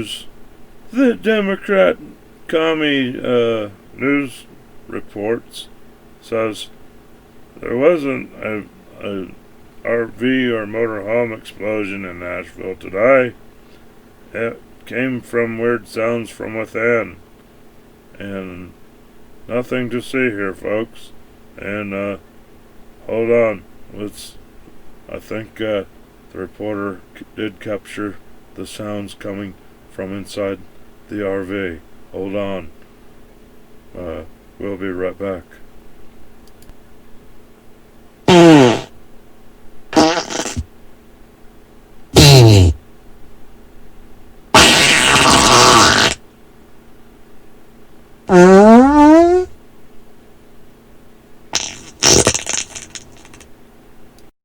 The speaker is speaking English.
news. The Democrat commie news reports says there wasn't a RV or motorhome explosion in Nashville today. It came from weird sounds from within. And nothing to see here, folks. And hold on. I think the reporter did capture the sounds coming from inside the RV. Hold on. We'll be right back.